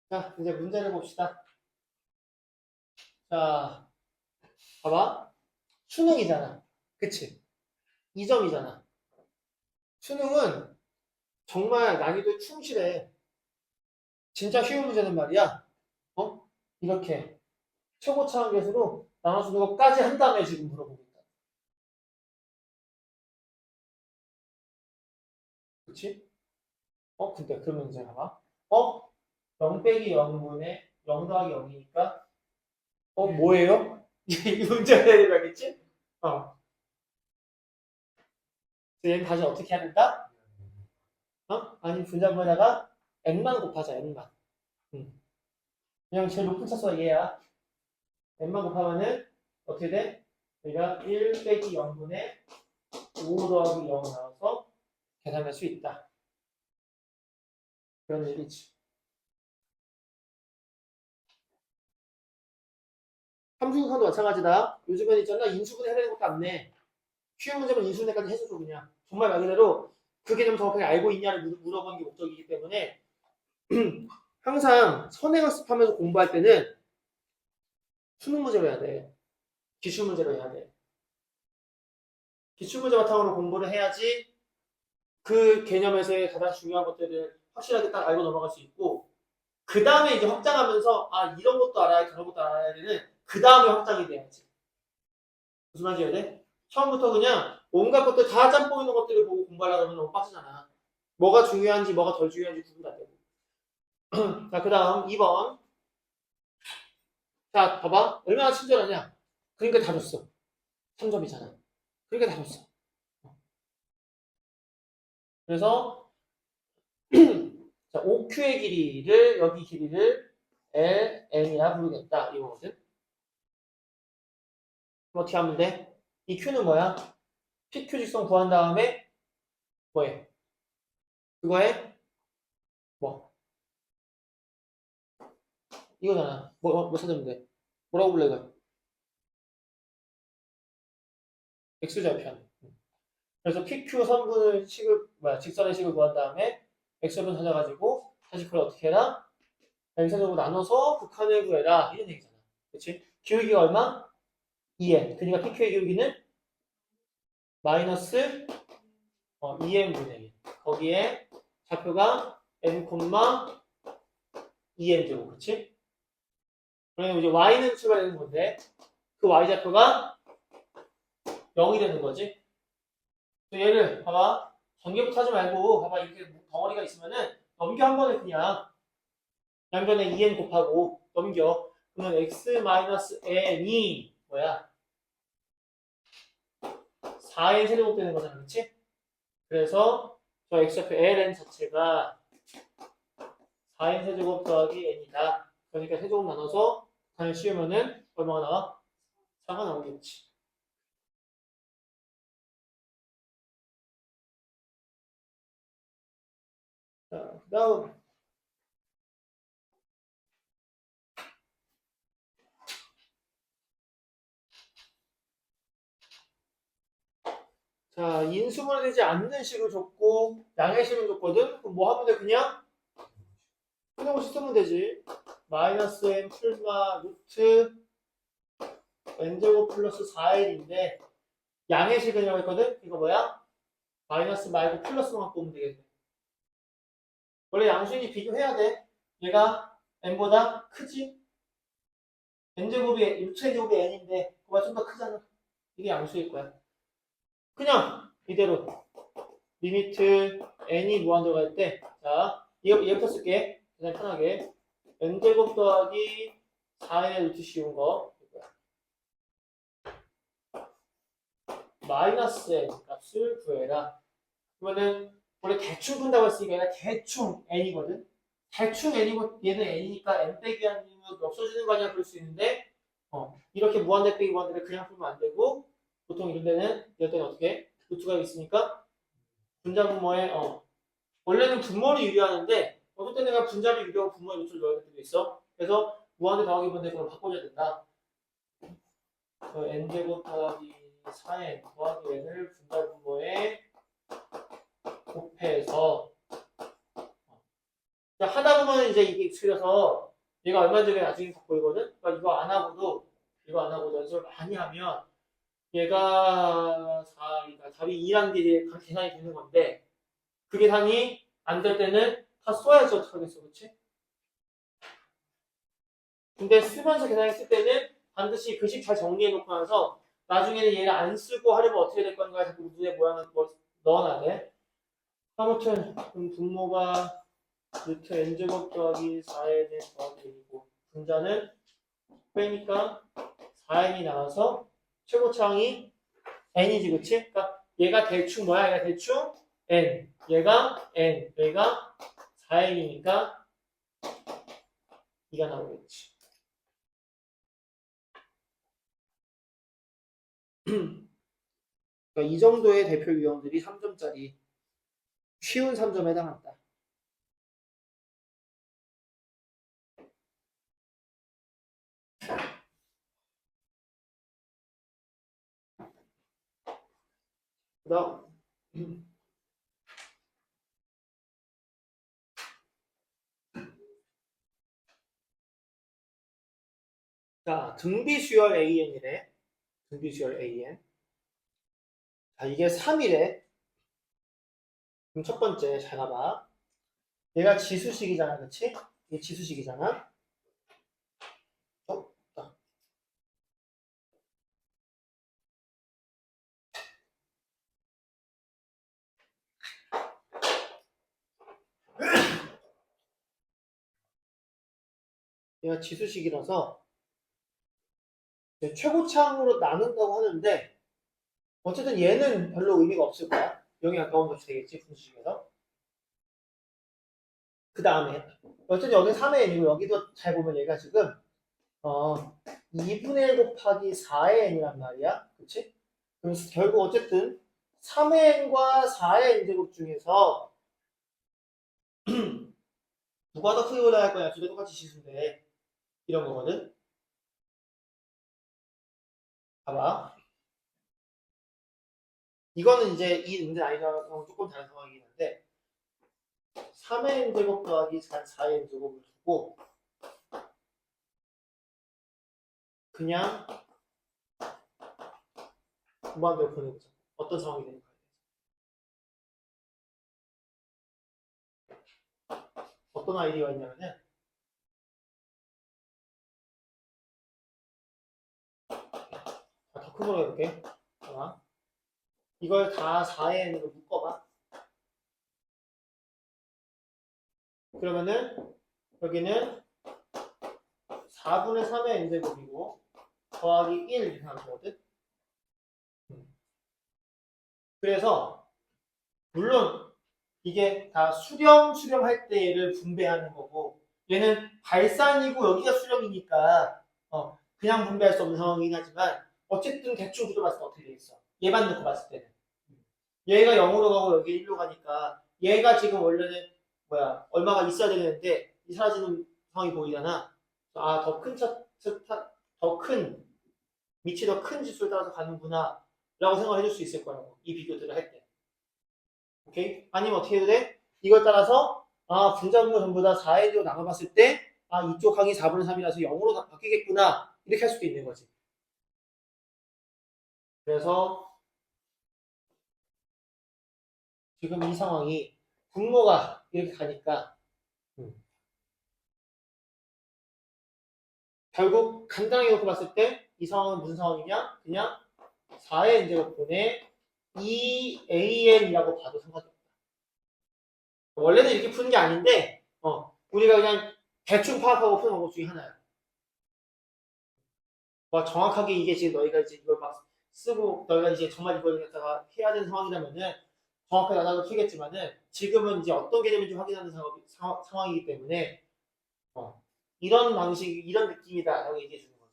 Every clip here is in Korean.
자, 이제 문제를 봅시다. 자, 봐봐. 수능이잖아. 그치? 2점이잖아. 수능은 정말 난이도에 충실해. 진짜 쉬운 문제는 말이야. 어? 이렇게 최고 차원계수로 나눠주는 것까지 한 다음에 지금 물어보고 있다. 그치? 근데 그러면 이제 봐봐. 0 빼기 0분의 0 더하기 0이니까 뭐예요? 이 문제가 해결하겠지? 어. 그래서 얘는 다시 어떻게 해야 된다? 아니 분자분에다가 n만 곱하자 n만. 그냥 제일 높은 차수가 얘야. n만 곱하면은 어떻게 돼? 우리가 1 빼기 0분의 5 더하기 0 나와서 계산할 수 있다. 그런 얘기지. 함수극한도 마찬가지다. 요즘엔 있잖아 인수분해 해야 되는 것도 안 내. 쉬운 문제면 인수분해까지 해줘줘 그냥. 정말 말 그대로 그 개념 정확하게 알고 있냐를 물어보는 게 목적이기 때문에 항상 선행학습하면서 공부할 때는 수능 문제로 해야 돼. 기출 문제로 해야 돼. 기출 문제 바탕으로 공부를 해야지 그 개념에서의 가장 중요한 것들을 확실하게 딱 알고 넘어갈 수 있고 그 다음에 이제 확장하면서 이런 것도 알아야 저런 것도 알아야 되는 그 다음에 확장이 돼야지. 무슨 말인지 해야 돼? 처음부터 그냥 온갖 것들 다 짬뽕 있는 것들을 보고 공부하려고 하면 너무 빡세잖아. 뭐가 중요한지 뭐가 덜 중요한지 구분 안 되고. 자, 그 다음 2번. 자, 봐봐. 얼마나 친절하냐. 그러니까 다 줬어. 3점이잖아. 그러니까 다 줬어. 그래서 자, OQ의 길이를 여기 길이를 LN이라 부르겠다. 이거거든. 그럼 어떻게 하면 돼? 이 Q는 뭐야? PQ 직선 구한 다음에 뭐해? 그거에 뭐? 이거잖아. 뭐 찾으면 돼? 뭐라고 불러 이거? X좌편. 그래서 PQ 선분을 직선의 식을 구한 다음에 X좌편 찾아가지고 다시 그걸 어떻게 해라? N세제곱 나눠서 극한을 구해라. 이런 얘기잖아. 그치? 기울기가 얼마? 2n. 그러니까 PQ의 기울기는 마이너스 2n분의 1. 거기에 좌표가 n, 2n 제곱. 그치? 그러면 이제 y는 출발되는 건데 그 y좌표가 0이 되는 거지. 얘를 봐봐. 전개부터 하지 말고 봐봐. 이렇게 덩어리가 있으면은 넘겨 한 번에 그냥 양변에 2n 곱하고 넘겨. 그러면 x-n이 뭐야? 4n 세제곱 되는 거잖아. 그치? 그래서 저 x좌표 ln 자체가 4n 세제곱 더하기 n이다. 그러니까 세제곱 나눠서 단을 씌우면은 얼마가 나와? 4가 나오겠지. 자, 그 다음 자, 인수분해되지 않는 식을 줬고 양의 식을 줬거든? 그럼 뭐 하면 돼? 그냥 쓰면 되지. 마이너스 n 풀마 루트 n제곱 플러스 4n인데 양의 식이라고 했거든? 이거 뭐야? 마이너스 말고 플러스만 보면 되겠네. 원래 양수인이 비교해야 돼. 얘가 n보다 크지? n제곱이 루트n제곱이 n인데 그거가 좀 더 크잖아. 이게 양수일 거야. 그냥 이대로 리미트 n이 무한대로 갈 때, 자, 얘부터 쓸게. 그냥 편하게. n제곱 더하기 4n의 루트 씌운 거. 마이너스 n 값을 구해라. 그러면은, 원래 대충 푼다고 했으니까 얘가 대충 n이거든? 대충 n이고 얘는 n이니까 n 빼기 1이면 없어지는 거 아니야? 그럴 수 있는데, 이렇게 무한대 빼기 무한대를 그냥 풀면 안 되고, 보통 이럴 때는 어떻게? 루트가 있으니까, 분자분모에, 원래는 분모를 유리하는데 어떤 때는 내가 분자를 유리하고 분모에 루트를 넣어야 될 때도 있어. 그래서 무한대 더하기 분대 그걸 바꿔줘야 된다. n제곱 더하기 4n 더하기 n을 분자 분모에 곱해서 하다 보면 이제 이게 익숙해져서 얘가 얼마 전에 나중에 딱 보이거든? 그러니까 이거 안 하고도 연습을 많이 하면 얘가 4, 그러니까 답이 2라는 게 계산이 되는 건데 그 계산이 안 될 때는 다 써야지 어떡하겠어, 그치? 근데 쓰면서 계산했을 때는 반드시 글씨 잘 정리해 놓고 나서 나중에는 얘를 안 쓰고 하려면 어떻게 될 건가 해서 문제 모양을 뭐 넣어놔야 돼. 아무튼 그럼 분모가 루트 n제곱 더하기 4n 더하기 1이고 분자는 빼니까 4n이 나와서 최고차항이 n이지, 그치? 그러니까 얘가 대충 뭐야? 얘가 대충 n, 얘가 n, 얘가 4n이니까 이가 나오겠지. 그러니까 이 정도의 대표 유형들이 3점짜리 쉬운 3점에 해당한다. 그다음 자, 등비수열 AN이래. 등비수열 AN. 자, 이게 3이래. 그럼 첫 번째 잘 봐봐. 얘가 지수식이잖아, 그치? 이게 지수식이잖아. 어? 얘가 지수식이라서 최고차항으로 나눈다고 하는데 어쨌든 얘는 별로 의미가 없을 거야. 0이 가까운 것이 되겠지, 분수식에서. 그 다음에 어쨌든 여기 3의 n이고 여기도 잘 보면 얘가 지금 2분의 1 곱하기 4의 n이란 말이야. 그치? 그럼 결국 어쨌든 3의 n과 4의 n제곱 중에서 누가 더 크게 올라갈 거냐? 둘 다 똑같이 지수인데 이런 거거든. 봐봐. 이거는 이제 이 문제 아니라는 조금 다른 상황이긴 한데 3의 n제곱 더하기 4의 n제곱을 두고 그냥 무한대로 보내보자. 어떤 상황이 되는가. 어떤 아이디어가 있냐면은 더 큰 거로 해볼게. 봐봐. 이걸 다 4의 n으로 묶어봐. 그러면은 여기는 4분의 3의 n제곱이고 더하기 1 이렇게 하는 거거든. 그래서 물론 이게 다 수렴할 때 얘를 분배하는 거고 얘는 발산이고 여기가 수렴이니까 그냥 분배할 수 없는 상황이긴 하지만 어쨌든 대충 들어봤을 때 어떻게 되겠어? 얘만 놓고 봤을 때는 얘가 0으로 가고 여기 1로 가니까 얘가 지금 원래는 뭐야 얼마가 있어야 되는데 이 사라지는 상황이 보이잖아. 아, 더 큰 밑이 더 큰 지수를 따라서 가는구나 라고 생각을 해줄 수 있을 거라고 이 비교들을 할 때. 오케이? 아니면 어떻게 해도 돼? 이걸 따라서 분자분모 전부 다 4에 나눠봤을 때 이쪽 항이 4분의 3이라서 0으로 바뀌겠구나 이렇게 할 수도 있는 거지. 그래서 지금 이 상황이 분모가 이렇게 가니까 결국 간단하게 놓고 봤을 때 이 상황은 무슨 상황이냐? 그냥 4의 n제곱분의 2an이라고 봐도 상관이 없다. 원래는 이렇게 푸는 게 아닌데 우리가 그냥 대충 파악하고 푸는 방법 중에 하나야. 뭐 정확하게 이게 지금 너희가 이제 이걸 막 쓰고 너희가 이제 정말 이걸 갖다가 해야 되는 상황이라면은 정확하게 나눠도 풀겠지만은 지금은 이제 어떤 개념인지 확인하는 상황이기 때문에 이런 방식, 이런 느낌이다라고 얘기해 주는 거지.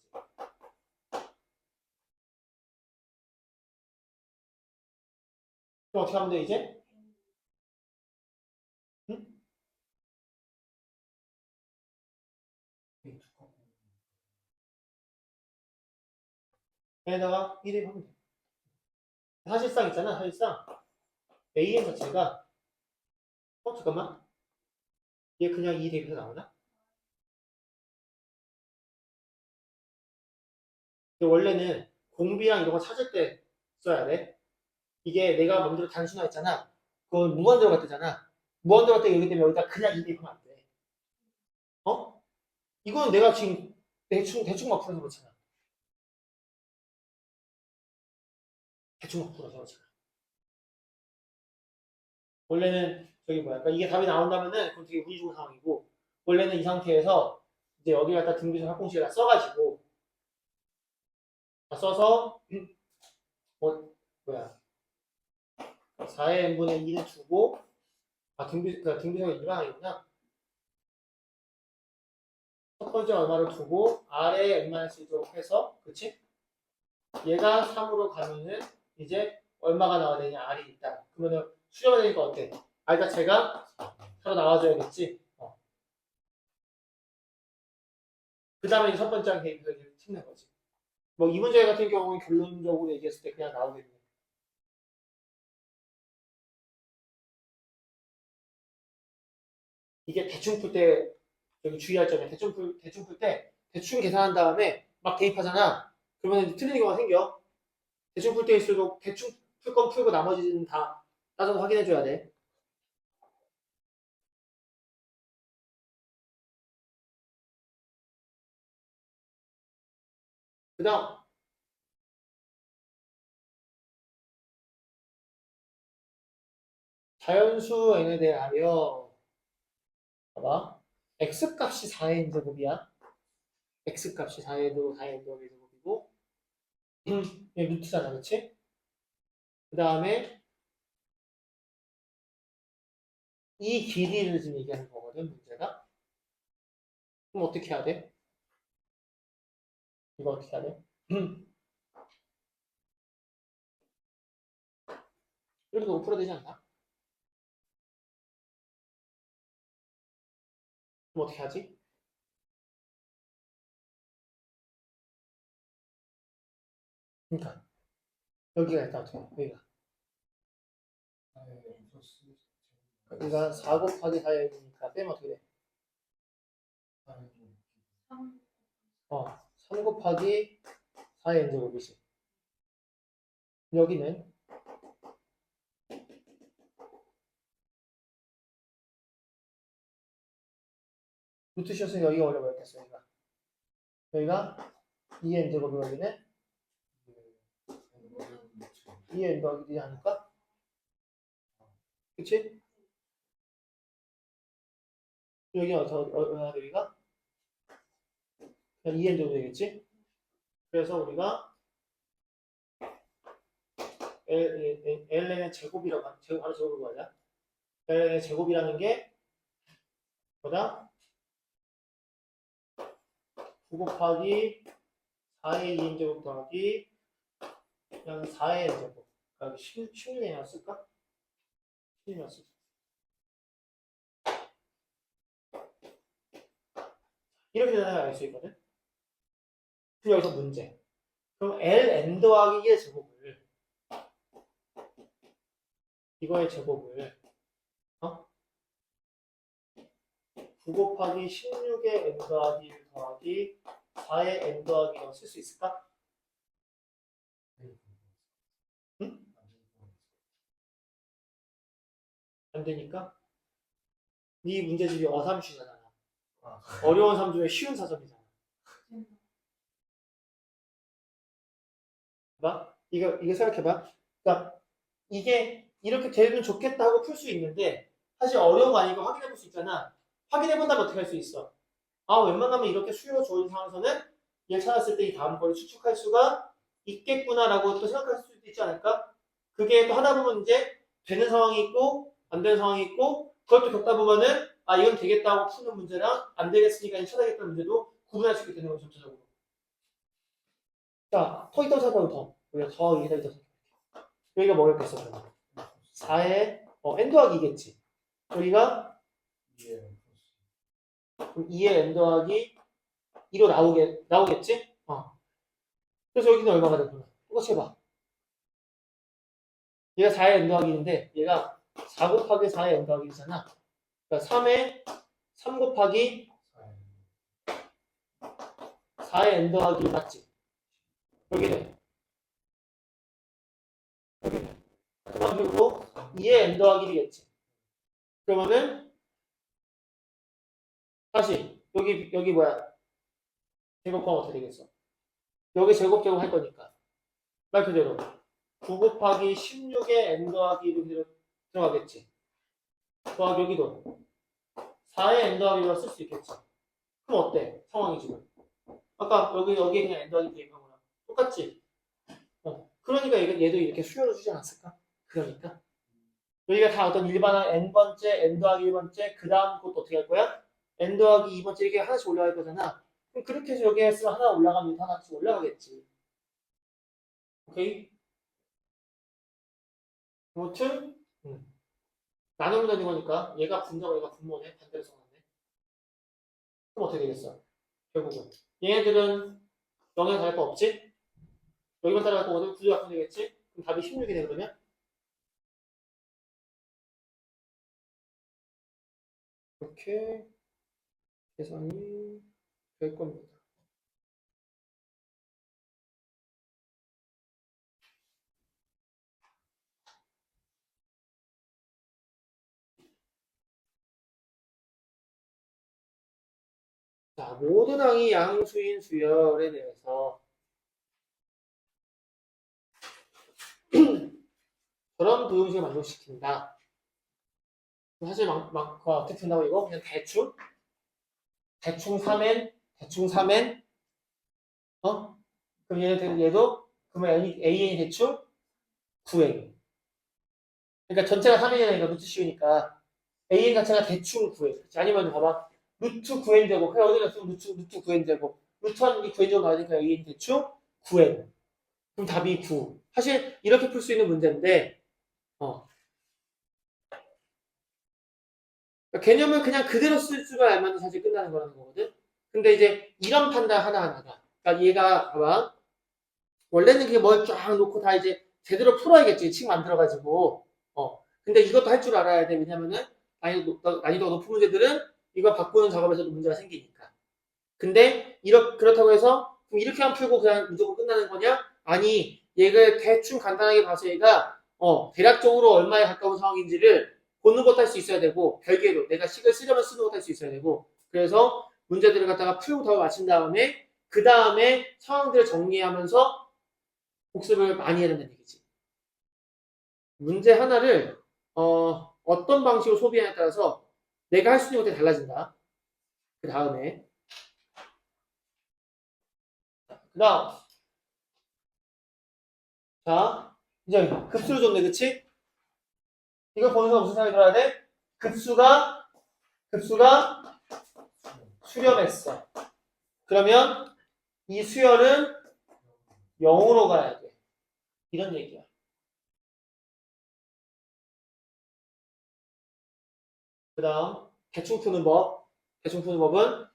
그럼 어떻게 하면 돼 이제? 응? 여기다가 1을 하면 돼. 사실상 있잖아, 사실상 AN 자체가 잠깐만. 얘 그냥 2 대입해서 나오나? 근데 원래는 공비랑 이런 거 찾을 때 써야 돼. 이게 내가 맘대로 단순화했잖아. 그건 무한 들어갈 때잖아. 무한 들어갈 때 여기 때문에 여기다 그냥 2 대입하면 안 돼. 어? 이거는 내가 지금 대충 막 풀어서 그렇잖아. 대충 막 풀어서 그렇잖아. 원래는 저기 뭐야, 그러니까 이게 답이 나온다면은 그건 되게 운이 좋은 상황이고, 원래는 이 상태에서 이제 여기 갖다 등비서 합공식에다 써가지고 다 써서 뭐야 4의 n분의 2는 주고 그러니까 등비서가 일반항이구나. 첫 번째 얼마를 두고 아래에 n-1로 해서 그치? 얘가 3으로 가면은 이제 얼마가 나와야 되냐 r이 있다. 그러면은 수렴이 되니까 어때? r 자체가 4로 나와줘야겠지. 그 다음에 이제 첫 번째 항 대입해서 이제 찍는 거지. 뭐 이 문제 같은 경우는 결론적으로 얘기했을 때 그냥 나오겠네. 이게 대충 풀 때 여기 주의할 점이 대충 풀 때 대충 계산한 다음에 막 대입하잖아. 그러면 이제 틀리는 경우가 생겨. 대충 풀 때일수록 대충 풀 건 풀고 나머지는 다 따져서 확인해 줘야 돼. 그다음 자연수 n에 대하여 봐봐. x 값이 4의 제곱이야. x 값이 4의 제곱이고 얘 루트잖아, 그렇지? 그 다음에 이 길이를 지금 얘기하는 거거든, 문제가. 그럼 어떻게 해야 돼? 이거 어떻게 해야 돼? 이렇게 5% 되지 않나? 그럼 어떻게 하지? 그러니까 여기가 일단 어떻게 해? 여기가 4 곱하기 4의 1이니까 빼면 어떻게 돼? 3 곱하기 4의 n제곱이지. 여기는 루트 씌었으니 여기가 원래 뭐였겠어? 여기가 2n제곱이 여기는 2n 더하기 d 하니까 그치? 여기가 얼마나 여기가? 그냥 2n 정도 되겠지? 그래서 우리가 ln의 제곱이라고 바로 제곱을 구하자. ln의 제곱이라는 게 뭐다? 9 곱하기 4의 2n제곱 더하기 그냥 4의 n제곱. 그러니까 16이나 쓸까? 16이나 쓰자. 이렇게 되는 걸 알 수 있거든? 그럼 여기서 문제. 그럼 ln 더하기 1의 제곱을 이거의 제곱을 9 곱하기 16의 n 더하기 1 더하기 4의 n 더하기 1로 쓸 수 있을까? 응? 안 되니까? 네 문제집이 어삼슈잖아. 어려운 삼 중에 쉬운 사점이잖아. 봐? 이거 생각해봐. 그러니까 이게 이렇게 되면 좋겠다 하고 풀 수 있는데 사실 어려운 거 아니고 확인해 볼 수 있잖아. 확인해 본다면 어떻게 할 수 있어? 아, 웬만하면 이렇게 수요 좋은 상황에서는 얘를 찾았을 때 이 다음 거를 추측할 수가 있겠구나라고 또 생각할 수도 있지 않을까? 그게 또 하다 보면 이제 되는 상황이 있고 안 되는 상황이 있고 그걸 또 겪다 보면은 아 이건 되겠다고 푸는 문제랑 안 되겠으니까 찾아야겠다는 문제도 구분할 수 있게 되는 거죠, 전체적으로. 자, 더 있다 찾아도 더. 우리가 더 여기다 있다. 여기가 뭐였겠어, 그러면? 4에 n 더하기 2겠지. 여기가 2의 n 더하기 2로 나오겠지? 그래서 여기는 얼마가 되구나. 똑같이 해봐. 얘가 4의 n 더하기 2인데 얘가 4 곱하기 4의 n 더하기 2잖아. 그러니까 3의 3 곱하기 4의 n 더하기 1 맞지? 여기는 그리고 2의 n 더하기 1이겠지. 그러면은 다시 여기 뭐야? 제곱하면 어떻게 되겠어? 여기 제곱 할 거니까 말 그대로 9 곱하기 16의 n 더하기 1이 들어가겠지. 더하기 여기도 4의 n 더하기 1을 쓸 수 있겠지. 그럼 어때? 상황이 지금. 아까 여기에 그냥 n 더하기 1 얘기한 거랑 똑같지? 그러니까 얘도 이렇게 수열을 주지 않았을까? 그러니까 여기가 다 어떤 일반한 n번째, n 더하기 1번째, 그 다음 것도 어떻게 할 거야? n 더하기 2번째 이렇게 하나씩 올라갈 거잖아. 그럼 그렇게 해서 여기에 쓰면 하나 올라가면 하나씩 올라가겠지. 오케이? 아무튼 나누면 되는 거니까 얘가 분자고 얘가 분모네. 반대로 써놨네. 그럼 어떻게 되겠어? 결국은 얘네들은 0에 갈 거 없지? 여기만 따라갈 거거든. 구조 바꾸면 되겠지? 그럼 답이 16이네 그러면? 이렇게 계산이 될 겁니다. 자, 모든 항이 양수인 수열에 대해서 저런 부등식을 만족시킨다. 사실 어떻게 된다고 이거? 그냥 대충 3n, 그럼 얘도 그러면 an이 대충 9n. 그러니까 전체가 3n이니까 루트 씌우니까 an 자체가 대충 9n. 그치? 아니면 봐봐. 루트 9n 제곱. 그냥 어디다 쓰면 루트 9n 제곱. 루트 한 9n 제곱 나오니까 an 대충 9n. 그럼 답이 9. 사실 이렇게 풀 수 있는 문제인데 그러니까 개념을 그냥 그대로 쓸 줄 알면 사실 끝나는 거라는 거거든. 근데 이제 이런 판단 하나하나가. 그러니까 얘가 봐봐. 원래는 그게 뭘 쫙 놓고 다 이제 제대로 풀어야겠지. 칙 만들어가지고. 근데 이것도 할 줄 알아야 돼. 왜냐면은 난이도가 높은 문제들은 이거 바꾸는 작업에서도 문제가 생기니까. 근데 그렇다고 해서 그럼 이렇게만 풀고 그냥 무조건 끝나는 거냐? 아니, 얘를 대충 간단하게 봐서 얘가 대략적으로 얼마에 가까운 상황인지를 보는 것도 할 수 있어야 되고 별개로 내가 식을 쓰려면 쓰는 것도 할 수 있어야 되고 그래서 문제들을 갖다가 풀고 답을 맞힌 다음에 그 다음에 상황들을 정리하면서 복습을 많이 해야 된다는 얘기지. 문제 하나를 어떤 방식으로 소비하냐에 따라서 내가 할 수 있는 것들이 달라진다. 그 다음에 그 다음 자 이제 급수를 줬네 그치? 이거 보는 순간 무슨 생각이 들어야 돼? 급수가 수렴했어. 그러면 이 수열은 0으로 가야 돼. 이런 얘기야. 그 다음 대충 푸는 법은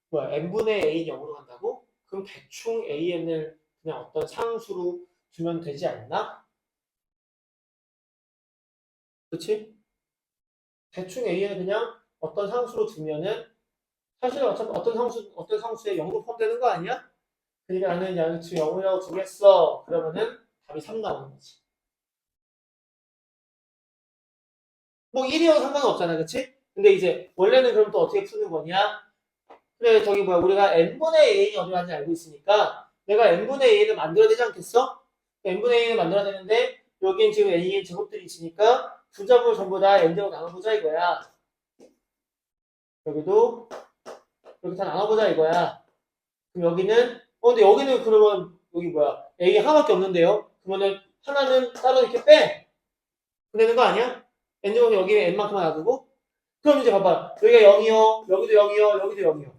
뭐야? n분의 a 0으로 간다고? 그럼 대충 an을 그냥 어떤 상수로 주면 되지 않나? 그치? 대충 an을 그냥 어떤 상수로 두면은 사실 어차피 어떤 상수에 0도 포함되는 거 아니야? 그러니까 나는 양수 0이라고 주겠어. 그러면은 답이 3 나오는 거지. 뭐 1이어도 상관은 없잖아, 그치? 근데 이제 원래는 그럼 또 어떻게 푸는 거냐? 그래, 저기 뭐야, 우리가 n분의 a이 어디 가는지 알고 있으니까 내가 n분의 a를 만들어야 되지 않겠어? n분의 a를 만들어야 되는데 여긴 지금 a의 제곱들이 있으니까 분자분을 전부 다 n제곱 나눠보자 이거야. 여기도 이렇게 다 나눠보자 이거야. 그럼 여기는 근데 여기는 그러면 여기 뭐야? a 하나밖에 없는데요? 그러면은 하나는 따로 이렇게 빼. 되는 거 아니야? n제곱은 여기에 n만큼만 놔두고 그럼 이제 봐봐. 여기가 0이요. 여기도 0이요. 여기도 0이요.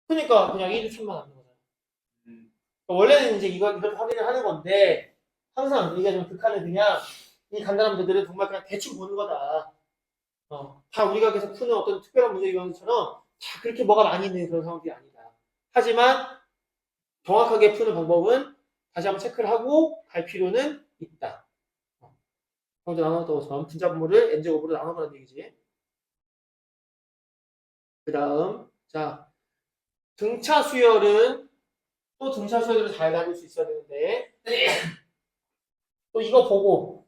그러니까 그냥 1, 3만 남는 거잖아. 원래는 이제 이렇게 확인을 하는 건데 항상 우리가 좀 극한은 그냥 이 간단한 문제들은 정말 그냥 대충 보는 거다. 다 우리가 계속 푸는 어떤 특별한 문제 유형처럼 다 그렇게 뭐가 많이 있는 그런 상황들이 아니다. 하지만 정확하게 푸는 방법은 다시 한번 체크를 하고 갈 필요는 있다. 먼저 나눠서 분자분모를 n제곱으로 나눠보라는 얘기지. 그 다음, 자, 등차 수열은 또 등차 수열을 잘 다룰 수 있어야 되는데, 또 이거 보고,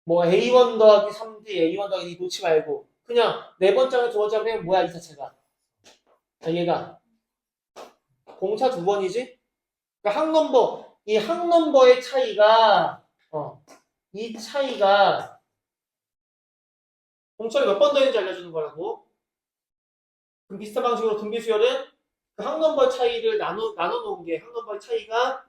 뭐 A1 더하기 3D, A1 더하기 2 놓지 말고, 그냥 네 번째랑 두 번째 하면 뭐야, 이 자체가. 자, 얘가. 공차 두 번이지? 그러니까 이 항넘버의 차이가, 이 차이가 공차를 몇 번 더했는지 알려주는 거라고. 그럼 비슷한 방식으로 등비수열은 그 항넘버 차이를 나눠놓은 게 항넘버의 차이가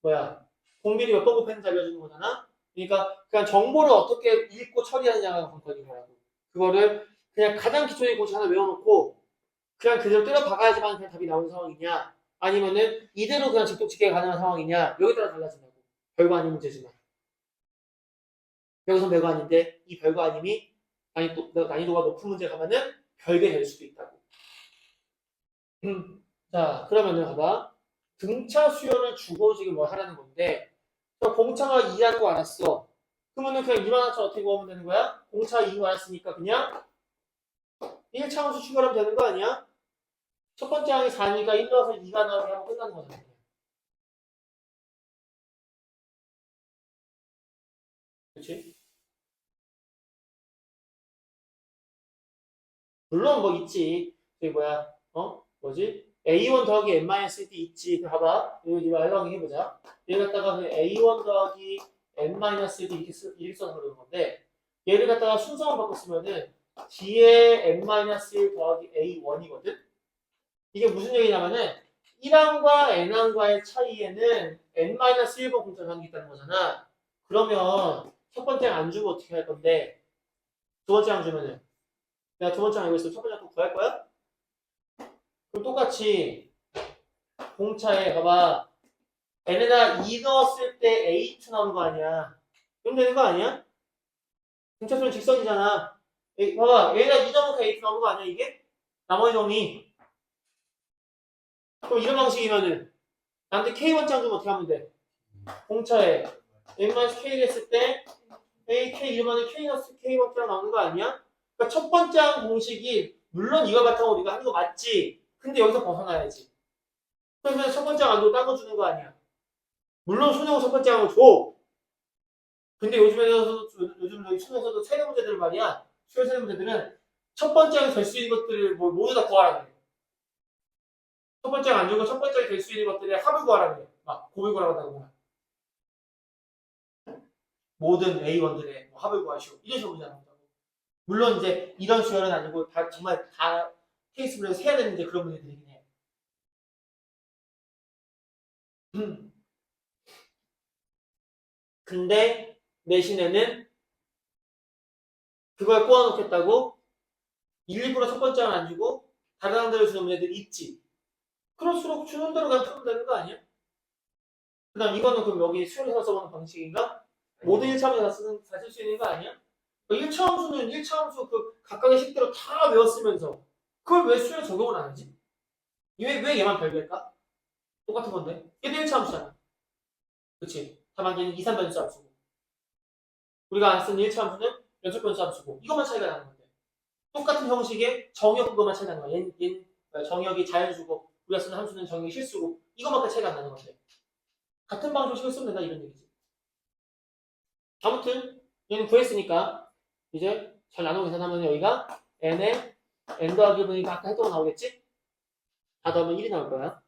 뭐야? 공비를 몇 번 곱했는지 알려주는 거잖아? 그러니까 그냥 정보를 어떻게 읽고 처리하느냐가 관건인 거라고. 그거를 그냥 가장 기초의 공식 하나 외워놓고 그냥 그대로 때려 박아야지만 그냥 답이 나오는 상황이냐 아니면은 이대로 그냥 직독직계 가능한 상황이냐 여기에 따라 달라진다고. 별거 아닌 문제지만. 여기서 별거 아닌데 이 별거 아님이 난이도가 높은 문제 가면은 별게 될 수도 있다고. 자 그러면은 봐봐. 등차 수열을 주고 지금 뭘 하라는 건데 공차가 2라는 거 알았어. 그러면은 그냥 2만원처럼 어떻게 구하면 되는 거야? 공차 2인 거 알았으니까 그냥 1차 함수 추가하면 되는 거 아니야? 첫 번째 항이 4니까 1 넣어서 2가 나오게 하면 끝나는 거잖아. 그렇지? 물론 뭐 있지. 저기 뭐야? 뭐지? A1 더하기 N-1D 있지. 봐봐. 이거 알랑이 해보자. 얘를 갖다가 그 A1 더하기 N-1D 이렇게 써서 그러는 건데 얘를 갖다가 순서만 바꿨으면은 D에 N-1 더하기 A1이거든? 이게 무슨 얘기냐면은 1항과 N항과의 차이에는 N-1번 공차를 하는 게 있다는 거잖아. 그러면 첫 번째 안 주면 어떻게 할 건데 두 번째 안 주면은 내가 두 번째 알고 있으면 첫 번째 또 구할 거야? 그럼 똑같이 공차에 봐봐 N에다 2 넣었을 때 A2 나오는 거 아니야. 그럼 되는 거 아니야? 공차수는 직선이잖아. 봐봐 N에다 2 넣으면 A2 나오는 거 아니야 이게? 나머지 놈이 그럼 이런 방식이면은 나한테 K1장 주면 어떻게 하면 돼? 공차에 N-K를 했을 때 A, K 이러면 K-K1장 나오는 거 아니야? 그러니까 첫 번째 항 공식이 물론 이거 같다고 우리가 하는 거 맞지. 근데 여기서 벗어나야지. 그러면 첫 번째 항 안 주고 딴 거 주는 거 아니야. 물론 수능은 첫 번째 항을 줘. 근데 요즘 저희 수능에서도 세대 문제들 말이야. 수요 세대 문제들은 첫 번째 항이 될 수 있는 것들을 모두 다 구하라 그래. 첫 번째 항 안 주고 첫 번째 항이 될 수 있는 것들의 합을 구하라 그래. 막 곱을 구하라고 한다고 보면. 모든 A1들의 합을 구하시오. 이런 식으로 문제 나온다고. 물론 이제 이런 수열은 아니고 정말 다 케이스별로 세야 되는데 그런 문제들이긴 해. 근데 내신에는 그걸 꼬아놓겠다고 일부러 첫 번째 안 주고 다른 항들을 주는 문제들이 있지. 그럴수록 주는 대로 그냥 풀면 되는 거 아니야? 그 다음 이거는 그럼 여기 수열에서 써보는 방식인가? 모든 1차 함수 다 쓸 수 있는 거 아니야? 1차 함수는 1차 함수 그 각각의 식대로 다 외웠으면서 그걸 왜 수열에 적용을 안 하지? 왜 얘만 별개일까? 똑같은 건데. 얘도 1차 함수잖아. 그치? 다만 얘는 2, 3변수 함수고. 우리가 안 쓰는 1차 함수는 연속 변수 함수고. 이것만 차이가 나는 건데. 똑같은 형식의 정역 그것만 차이가 나는 거야. 얘는 정역이 자연수고 우리가 쓰는 함수는 정역이 실수고 이것만큼 차이가 안 나는 건데. 같은 방식으로 쓰면 된다 이런 얘기지. 아무튼 얘는 구했으니까 이제 잘 나누고 계산하면 여기가 n에 n 더하기 보니까 아까 했던 거 나오겠지? 다 더하면 1이 나올 거야.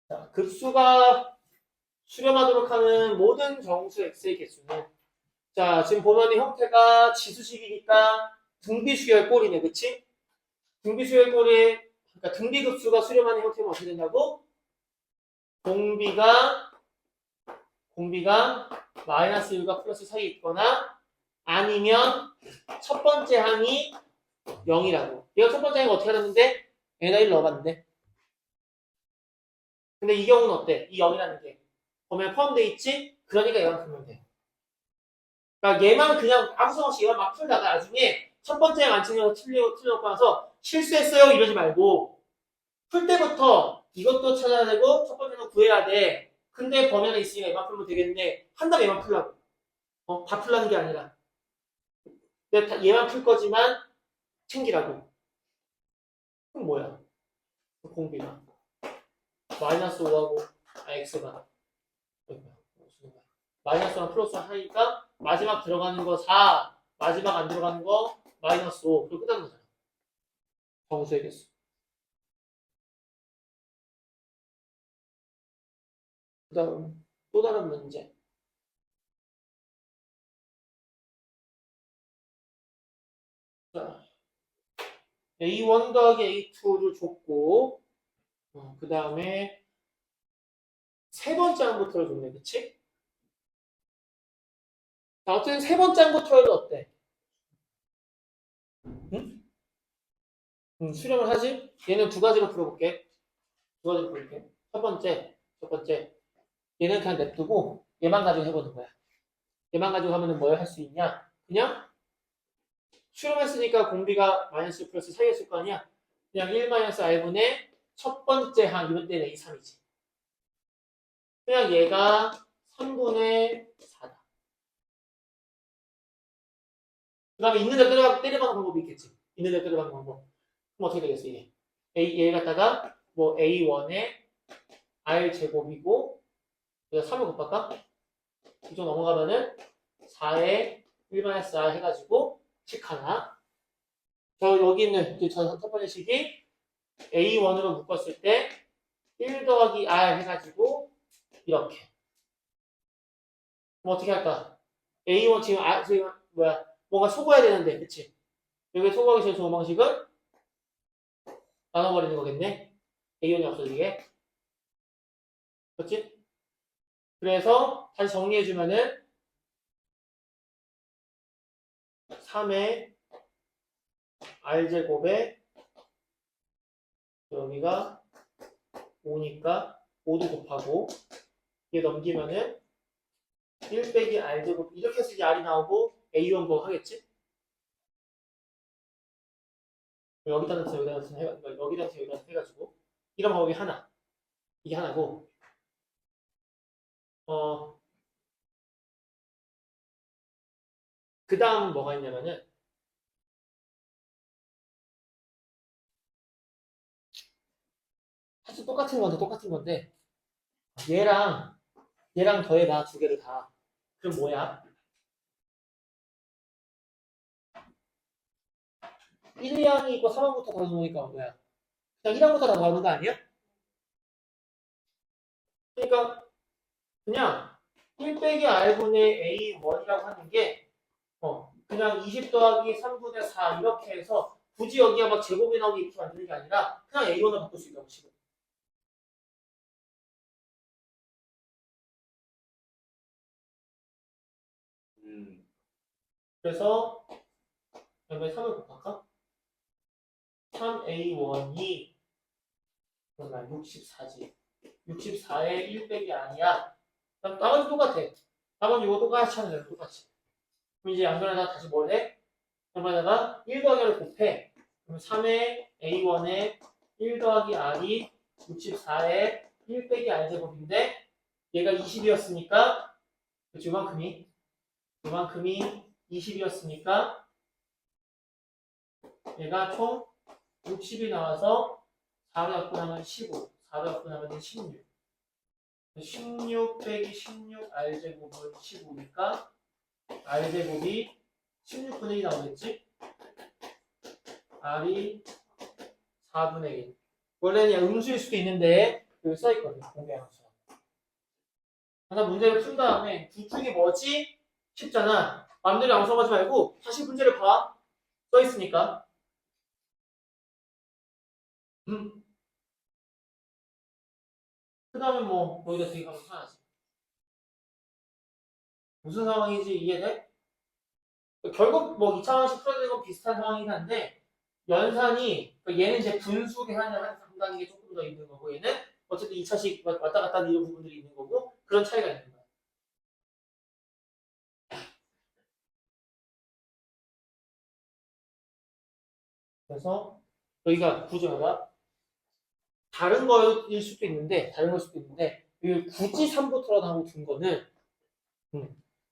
자, 급수가 수렴하도록 하는 모든 정수 x의 개수는 자 지금 보면 형태가 지수식이니까 등비수열 꼴이네 그치? 등비수열 꼴이 그러니까 등비급수가 수렴하는 형태는 어떻게 된다고? 공비가 마이너스 1과 플러스 사이에 있거나 아니면 첫 번째 항이 0이라고. 얘가 첫 번째 항이 어떻게 하는데 n에다 1 넣어봤는데 근데 이 경우는 어때? 이 0이라는 게 보면 포함되어 있지? 그러니까 얘만 풀면 돼. 그러니까 얘만 그냥 아무 상관 없이 얘만 막 풀다가 나중에 첫 번째 항 안 챙겨서 틀려놓고 나서 실수했어요 이러지 말고 풀 때부터 이것도 찾아야 되고 첫 번째는 구해야 돼. 근데 범위가 있으니까 얘만 풀면 되겠는데 한 다음에 얘만 풀라고. 다 풀라는 게 아니라. 내가 얘만 풀 거지만 챙기라고. 그럼 뭐야? 공비가 마이너스 5하고 x가 마이너스 1 플러스 1 하니까 마지막 들어가는 거 4, 마지막 안 들어가는 거 마이너스 5. 그리고 끝나는 거잖아. 정수의 개수. 그 다음 또 다른 문제. 자, A1 더하기 A2를 줬고 그 다음에 세 번째 항부터를 줬네. 그치? 자, 어쨌든 세 번째 항부터는 어때? 응? 수렴을 하지? 얘는 두 가지로 풀어볼게. 두 가지로 풀어볼게. 첫 번째. 얘는 그냥 냅두고 얘만 가지고 해보는 거야. 얘만 가지고 하면은 뭘 할 수 있냐? 그냥 수렴했으니까 공비가 마이너스 플러스 사이였을 거 아니야? 그냥 1 마이너스 r분의 첫 번째 항, 이번 때는 A3이지. 그냥 얘가 3분의 4다. 그 다음에 있는 데 때려박는 방법이 있겠지. 있는 데 때려박는 방법. 그럼 어떻게 되겠어, 이게? 얘 갖다가 뭐 A1의 R 제곱이고, 그래서 3을 곱할까? 이쪽 넘어가면은 4에 1 마이너스 R 해가지고 식 하나. 여기 있는 첫 번째 식이 A1으로 묶었을 때 1 더하기 R 해가지고 이렇게. 그럼 어떻게 할까? A1 지금 뭐야? 뭔가 소거해야 되는데, 그치? 여기 소거하기 제일 좋은 방식은 나눠버리는 거겠네? A1이 없어지게. 그렇지? 그래서 다시 정리해주면은 3의 R제곱에 여기가 5니까 5도 곱하고 얘 넘기면은 1 빼기 R제곱 이렇게 해서 이제 R이 나오고 A1 거 하겠지? 여기다 넣자 여기다 넣자 해가지고 이런 방법이 하나. 이게 하나고 그 다음 뭐가 있냐면은 사실 똑같은 건데 얘랑 더해봐 두 개를 다. 그럼 뭐야? 1항이 있고 3항부터 더해놓으니까 뭐야? 그냥 1항부터 다 더하는 거 아니야? 그러니까 그냥 1 빼기 R분의 A1이라고 하는 게 그냥 20 더하기 3분의 4 이렇게 해서 굳이 여기가 막 제곱이 나오게 이렇게 만드는 게 아니라 그냥 A1을 바꿀 수 있다고 지금. 그래서 그다음에 3을 곱할까? 3A1이 그러면 64지. 64에 1 빼기 아니야. 나머지 똑같아. 나머지 이거 똑같이 하는 거야. 똑같이. 그럼 이제 양변에다 다시 뭘 해? 양변에다가 1 더하기 R을 곱해. 그럼 3의 A1에 1 더하기 R이 64에 1 빼기 R 제곱인데 얘가 20이었으니까 그치, 요만큼이 20이었으니까 얘가 총 60이 나와서 4를 합분하면 15, 4를 합분하면 16. 16 빼기 16 R제곱은 15니까 R제곱이 16분의 1이 나오겠지? R이 4분의 1. 원래는 그냥 음수일 수도 있는데 여기 써있거든, 공개함수. 그래서 문제를 푼 다음에 둘 중에 뭐지? 쉽잖아. 마음대로 양수하지 말고 다시 문제를 봐. 써있으니까. 그 다음에 뭐 여기다 대입하면 편하지. 무슨 상황인지 이해돼? 결국 뭐 2차원식 풀어야 되는 건 비슷한 상황이긴 한데 연산이 그러니까 얘는 이제 분수 계산을 한 단계 조금 더 있는 거고 얘는 어쨌든 2차식 왔다 갔다 하는 이런 부분들이 있는 거고 그런 차이가 있는 거야. 그래서 여기가 구조가 다른 거일 수도 있는데, 다른 걸 수도 있는데, 이 굳이 3부터라도 하고 둔 거는,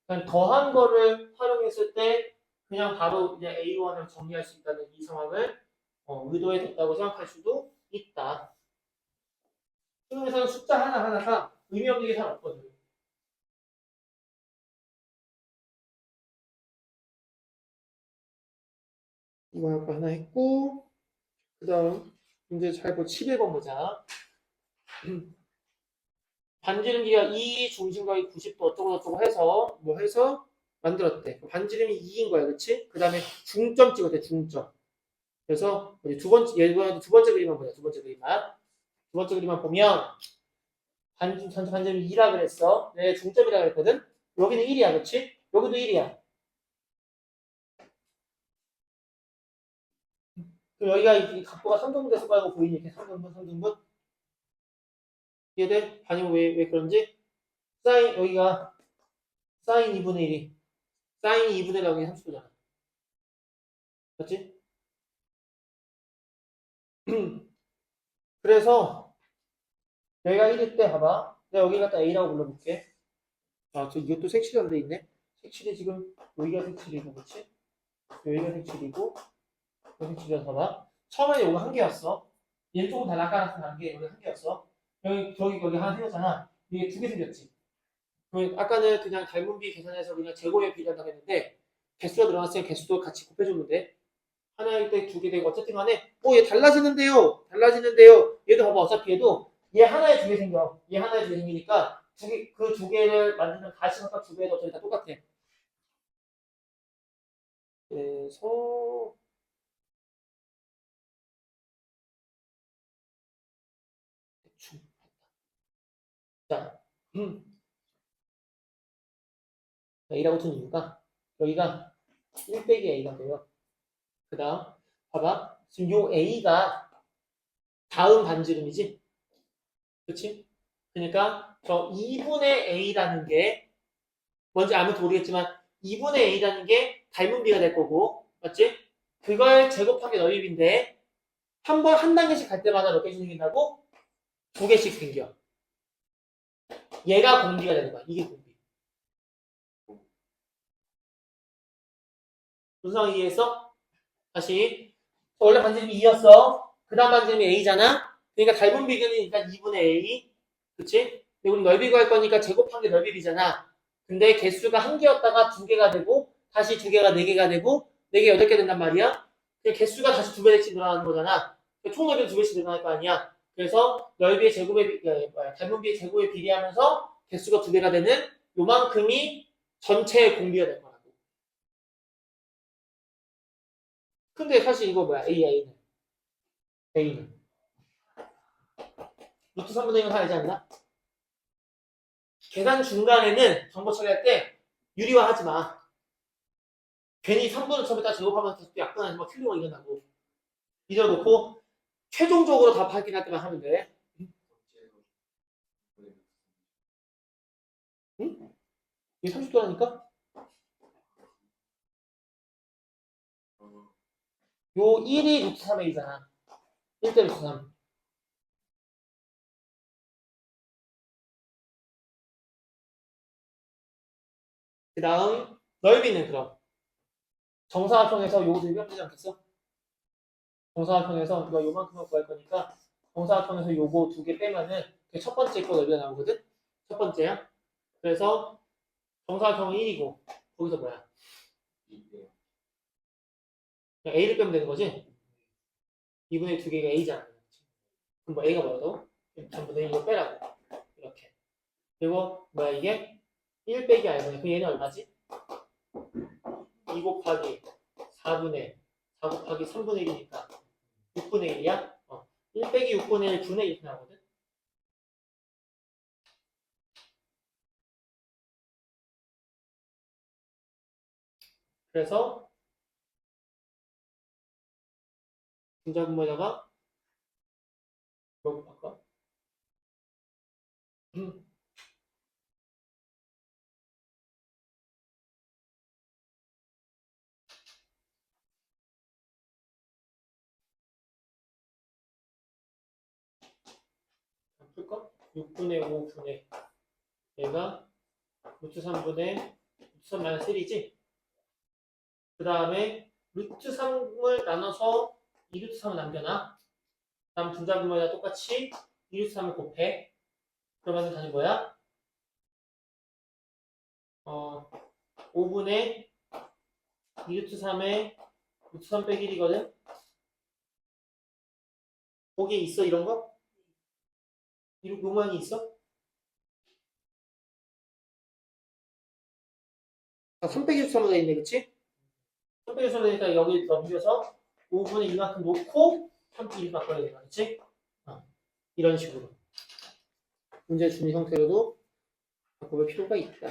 그냥 더한 거를 활용했을 때, 그냥 바로 그냥 A1을 정리할 수 있다는 이 상황을 의도해뒀다고 생각할 수도 있다. 수능에서는 숫자 하나하나가 의미 없는 게 잘 없거든. 이거 하나 했고, 그 다음, 이제 잘 보, 11번 보자. 반지름기가 2 중심각이 90도 어쩌고 해서 뭐 해서 만들었대. 반지름이 2인 거야, 그렇지? 그 다음에 중점 찍었대, 중점. 그래서 우리 두 번째 그림만 보자. 두 번째 그림만. 두 번째 그림만 보면 전체 반지름이 2라 그랬어. 내 중점이라 그랬거든. 여기는 1이야, 그렇지? 여기도 1이야. 그럼 여기가 이 각도가 3등분 됐을 거라고 보이니 이렇게 3등분. 이해돼? 반영 왜 그런지? 여기가 사인 2분의 1이 사인이 2분의 1하고 30도잖아. 맞지? 그래서 여기가 1일 때 봐봐. 내가 여기 갖다 A라고 불러볼게. 아, 이것도 색칠이 안 돼 있네. 색칠이 지금 여기가 색칠이고, 그렇지? 여기가 색칠이고, 여기 색칠이라서 봐봐. 처음에 여기 한 개였어. 얘는 조금 다 낚아놨으면 한 개, 여기 한 개였어. 여기 하나 생겼잖아. 이게 두 개 생겼지. 아까는 그냥 닮은비 계산해서 그냥 제곱에 비례한다고 했는데 개수가 늘어났으면 개수도 같이 곱해주면 돼. 하나일 때 두 개 되고 어쨌든 간에 얘 달라지는데요. 얘도 봐봐. 어차피 얘 하나에 두 개 생겨. 얘 하나에 두 개 생기니까 그 두 개를 만드는 가시각각 두 개도 어차피 다 똑같아. 그래서 대충 자 A라고 준 이유가 여기가 1 빼기 A가 돼요. 그 다음 봐봐. 지금 요 A가 다음 반지름이지? 그치? 그러니까 저 2분의 A라는 게 뭔지 아무도 모르겠지만 2분의 A라는 게 닮은 비가 될 거고 맞지? 그걸 제곱한 게 너입인데 한 단계씩 갈 때마다 몇 개씩 생긴다고? 두 개씩 생겨. 얘가 공비가 되는 거야. 이게 공비. 무슨 상황 이해했어? 다시 원래 반지름이 2였어. 그 다음 반지름이 A잖아. 그러니까 닮은 비교는 일단 2분의 A 그치? 우리 넓이 구할 거니까 제곱한 게 넓이잖아. 근데 개수가 한 개였다가 두 개가 되고 다시 두 개가 네 개가 되고 네 개 여덟 개 된단 말이야. 개수가 다시 두 배씩 늘어나는 거잖아. 총 넓이도 두 배씩 늘어날 거 아니야. 그래서 넓이의 제곱에 닮은 비의 제곱에 비례하면서 개수가 두 배가 되는 요만큼이 전체의 공비가 될 거라고. 근데 사실 이거 뭐야? A는 루트 3분의 1은 하지 않나? 계산 중간에는 정보 처리할 때 유리화하지 마. 괜히 3분의 처음에다 제곱하면서 또 약분하지 마. 틀리고 일어나고. 잊어놓고 최종적으로 다 확인할 때만 하면 돼. 응? 이게 30도라니까? 요 1이 루트 3A잖아. 1대 루트 3. 그 다음 넓이는 그럼 정사각형에서 요거 유명되지 않겠어? 정사각형에서 이거 요만큼을 구할 거니까 정사각형에서 요거 두 개 빼면은 첫 번째 거 넓이가 나오거든? 첫 번째야. 그래서 정사각형은 1이고 거기서 뭐야? 그냥 A를 빼면 되는 거지? 2분의 두 개가 A잖아. 그럼 뭐 A가 뭐라고? 전부 다 이거 빼라고. 이렇게. 그리고 뭐야 이게? 1 빼기 R분의 그 얘는 얼마지? 2 곱하기 4분의 4 곱하기 3분의 1이니까 6분의 1이야? 1 빼기 6분의 1 분의 1 나오거든? 그래서 분자분모에다가 뭐 곱할까? 풀까? 6분의 5분의 얘가 루트 3분의 루트 3 마이너스 1이지? 그 다음에 루트 3을 나눠서 2루트 3을 남겨놔. 다음 분자분모에다 똑같이 2루트 3을 곱해. 그러면 다는 뭐야? 5분의 2루트 3에 루트 3 빼기 1이거든? 거기에 있어 이런 거? 요 모양이 있어? 3 빼기 루트 3으로 돼 있네, 그치? 3 빼기 루트 3으로 되니까 여기 넘겨서 5분의 이만큼 놓고 3 빼기 1 바꿔야 되나, 그치? 이런 식으로. 문제 주는 형태로도 바꿔볼 필요가 있다.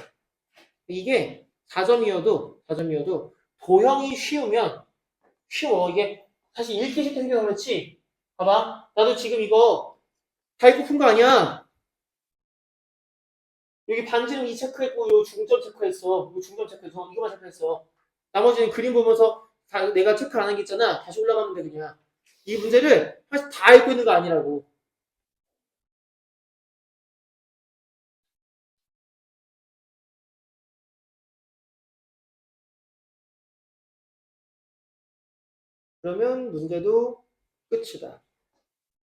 이게 4점이어도 도형이 쉬워. 이게 사실 읽기 쉽게 생겨서 그렇지. 봐봐. 나도 지금 이거 다 읽고 푼 거 아니야. 여기 반지름 2 체크했고, 요 중점 체크했어. 요 중점 체크해서 이거만 체크했어. 나머지는 그림 보면서 다 내가 체크 안 한 게 있잖아. 다시 올라가면 돼, 그냥. 이 문제를 사실 다 읽고 있는 거 아니라고. 그러면 문제도 끝이다.